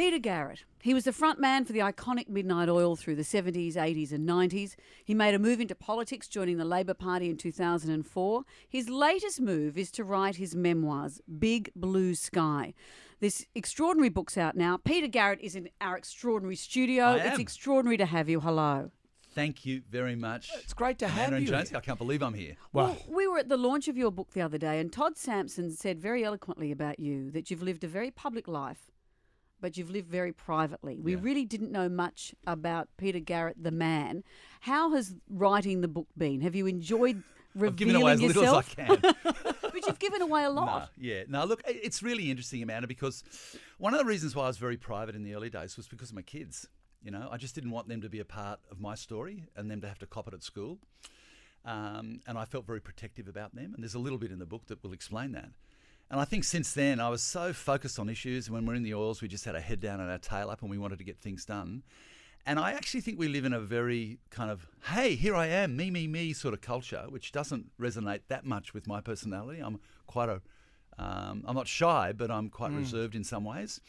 Peter Garrett. He was the front man for the iconic Midnight Oil through the 70s, 80s and 90s. He made a move into politics, joining the Labor Party in 2004. His latest move is to write his memoirs, Big Blue Sky. This extraordinary book's out now. Peter Garrett is in our extraordinary studio. It's extraordinary to have you. Hello. Thank you very much. It's great to have you. Jonesy. I can't believe I'm here. Well, we were at the launch of your book the other day, and Todd Sampson said very eloquently about you that you've lived a very public life, but you've lived very privately. We really didn't know much about Peter Garrett, the man. How has writing the book been? Have you enjoyed revealing I've given away as little as I can. But you've given away a lot. No, look, it's really interesting, Amanda, because one of the reasons why I was very private in the early days was because of my kids. You know, I just didn't want them to be a part of my story and them to have to cop it at school. And I felt very protective about them. And there's a little bit in the book that will explain that. And I think since then, I was so focused on issues. When we're in the oils, we just had our head down and our tail up and we wanted to get things done. And I actually think we live in a very kind of, hey, here I am, me sort of culture, which doesn't resonate that much with my personality. I'm not shy, but I'm quite reserved in some ways.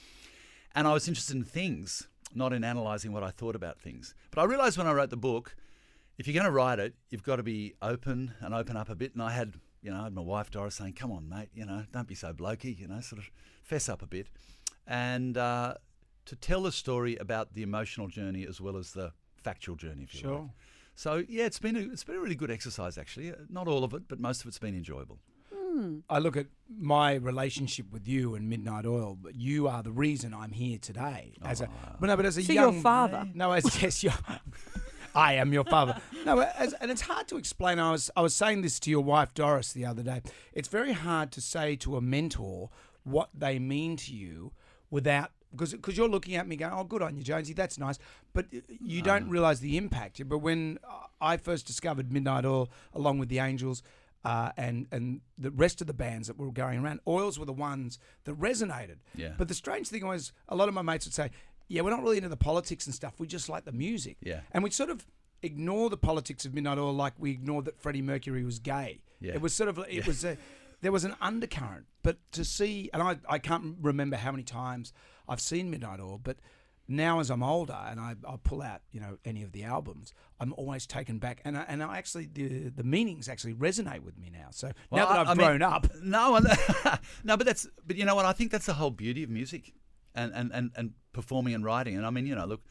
And I was interested in things, not in analysing what I thought about things. But I realised when I wrote the book, if you're going to write it, you've got to be open and open up a bit. And I had my wife Doris saying, come on, mate, don't be so blokey, sort of fess up a bit. And to tell a story about the emotional journey as well as the factual journey, if you like. So, yeah, it's been a really good exercise, actually. Not all of it, but most of it's been enjoyable. I look at my relationship with you and Midnight Oil, but you are the reason I'm here today. As a young your father. No, I am your father. No, and it's hard to explain. I was saying this to your wife Doris the other day. It's very hard to say to a mentor what they mean to you without, because you're looking at me going, oh, good on you, Jonesy, that's nice. But you don't realise the impact. But when I first discovered Midnight Oil, along with the Angels, and the rest of the bands that were going around, Oils were the ones that resonated. Yeah. But the strange thing was, a lot of my mates would say, yeah, we're not really into the politics and stuff. We just like the music. Yeah. And we'd sort of ignore the politics of Midnight Oil like we ignored that Freddie Mercury was gay. Yeah. It was sort of, there was an undercurrent. But to see, and I can't remember how many times I've seen Midnight Oil, but now as I'm older and I pull out, any of the albums, I'm always taken back. And I actually, the meanings actually resonate with me now. So now that I've grown up. No, but you know what? I think that's the whole beauty of music and performing and writing. And I mean, look,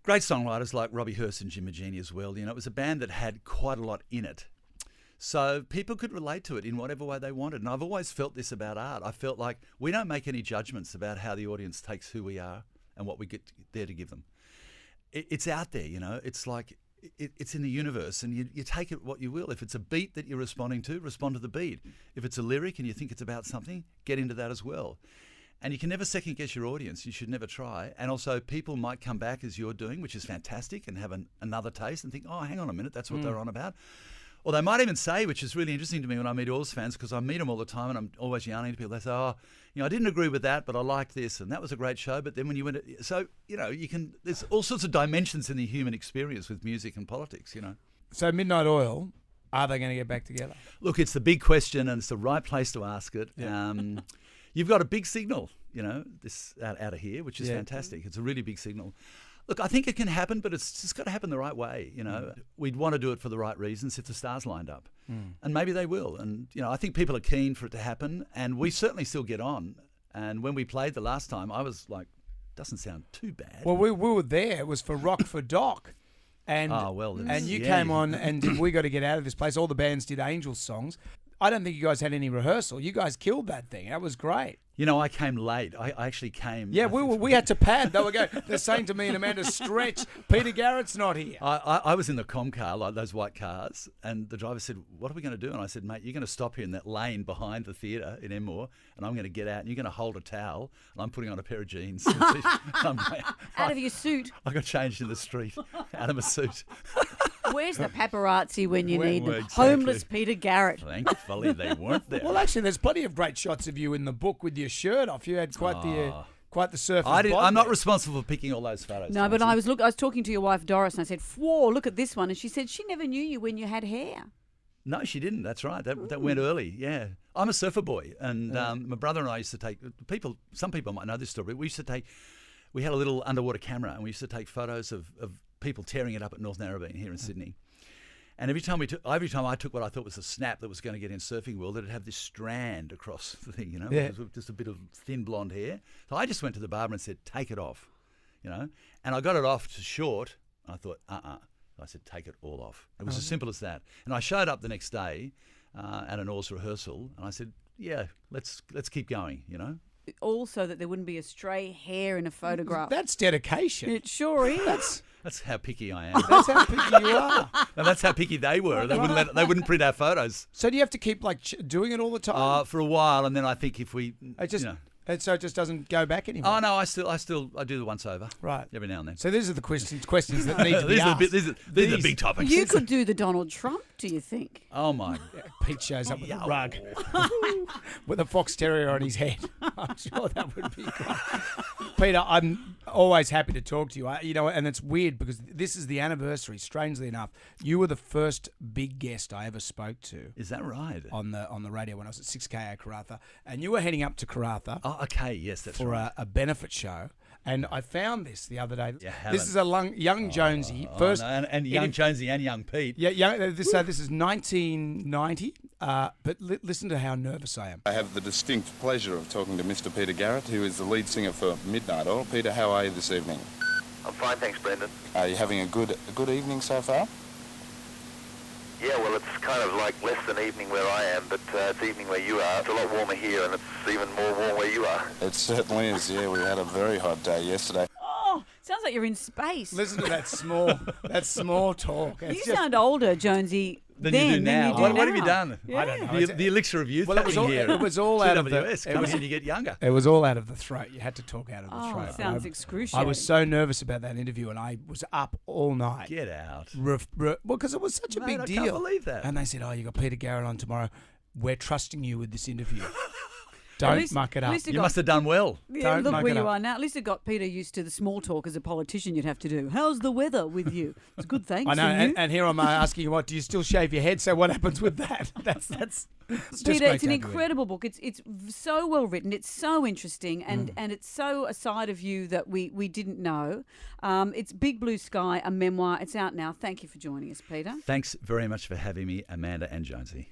great songwriters like Robbie Hurst and Jim Magini as well. It was a band that had quite a lot in it. So people could relate to it in whatever way they wanted. And I've always felt this about art. I felt like we don't make any judgments about how the audience takes who we are and what we get there to give them. It's out there, It's like it's in the universe, and you take it what you will. If it's a beat that you're responding to, respond to the beat. If it's a lyric and you think it's about something, get into that as well. And you can never second guess your audience. You should never try. And also, people might come back as you're doing, which is fantastic, and have another taste and think, oh, hang on a minute, that's what they're on about. Or they might even say, which is really interesting to me when I meet Oils fans, because I meet them all the time and I'm always yarning to people. They say, I didn't agree with that, but I liked this, and that was a great show. But then when you went, there's all sorts of dimensions in the human experience with music and politics, So Midnight Oil, are they going to get back together? Look, it's the big question, and it's the right place to ask it. Yeah. You've got a big signal, this out of here, which is fantastic. It's a really big signal. Look, I think it can happen, but it's just got to happen the right way. We'd want to do it for the right reasons if the stars lined up, and maybe they will. And I think people are keen for it to happen, and we certainly still get on. And when we played the last time, I was like, doesn't sound too bad. Well, we were there. It was for Rock for Doc. And you came on and did We Got to Get Out of This Place. All the bands did Angels songs. I don't think you guys had any rehearsal. You guys killed that thing. That was great. I came late. I actually came. Yeah, we had to pad. They're saying to me and Amanda, stretch. Peter Garrett's not here. I was in the com car, like those white cars, and the driver said, what are we going to do? And I said, mate, you're going to stop here in that lane behind the theatre in Enmore, and I'm going to get out, and you're going to hold a towel, and I'm putting on a pair of jeans. Out of your suit. I got changed in the street, out of my suit. Where's the paparazzi when you need them? Exactly. Homeless Peter Garrett. Thankfully, they weren't there. Well, actually, there's plenty of great shots of you in the book with your shirt off. You had quite the surface. I'm not responsible for picking all those photos. No, but I was talking to your wife Doris, and I said, "Whoa, look at this one!" And she said she never knew you when you had hair. No, she didn't. That's right. That went early. Yeah, I'm a surfer boy, and my brother and I used to take people. Some people might know this story. We used to take we had a little underwater camera, and we used to take photos of people tearing it up at North Narrabeen here in Sydney. And every time I took what I thought was a snap that was going to get in Surfing World, it'd have this strand across the thing, you know, just a bit of thin blonde hair. So I just went to the barber and said, take it off, you know. And I got it off to short. And I thought, I said, take it all off. It was as simple as that. And I showed up the next day at an Oars rehearsal, and I said, yeah, let's keep going, you know. Also, that there wouldn't be a stray hair in a photograph. That's dedication. It sure is. That's how picky I am. That's how picky you are. And that's how picky they were. They wouldn't print our photos. So do you have to keep doing it all the time? For a while, and then I think if we, so it just doesn't go back anymore. Oh no, I do the once over. Right. Every now and then. So these are the questions that need to be asked. These are the big topics. You could do the Donald Trump, do you think? Oh my. Pete shows up with a rug with a fox terrier on his head. I'm sure that would be great. Peter, I'm always happy to talk to you. And it's weird because this is the anniversary. Strangely enough, you were the first big guest I ever spoke to. Is that right? On the radio when I was at 6KA Karratha, and you were heading up to Karratha. Oh, okay, yes, that's right. For a benefit show. And I found this the other day. Yeah, this is a young Jonesy. First, no, and young Jonesy and young Pete. Yeah, this is 1990. But listen to how nervous I am. I have the distinct pleasure of talking to Mr. Peter Garrett, who is the lead singer for Midnight Oil. Peter, how are you this evening? I'm fine, thanks, Brendan. Are you having a good evening so far? Yeah, well, it's kind of like less than evening where I am, but it's evening where you are. It's a lot warmer here, and it's even more warm where you are. It certainly is, yeah. We had a very hot day yesterday. Oh, sounds like you're in space. Listen to that small talk. You sound older, Jonesy. Than you do now. What have you done? Yeah. I don't know. The elixir of youth. Well, it was all out of the. Comes in, you get younger. It was all out of the throat. You had to talk out of the throat. Oh, sounds excruciating. I was so nervous about that interview, and I was up all night. Get out. Well, because it was such a big deal. I can't believe that. And they said, "Oh, you got Peter Garrett on tomorrow. We're trusting you with this interview. Don't muck it up." You must have done well. Yeah, look where you are now. At least it got Peter used to the small talk as a politician you'd have to do. How's the weather with you? It's good, thanks. I know, and here I'm asking you, do you still shave your head? So what happens with that? That's Peter, it's an incredible book. It's so well written. It's so interesting, and it's so a side of you that we didn't know. It's Big Blue Sky, a memoir. It's out now. Thank you for joining us, Peter. Thanks very much for having me, Amanda and Jonesy.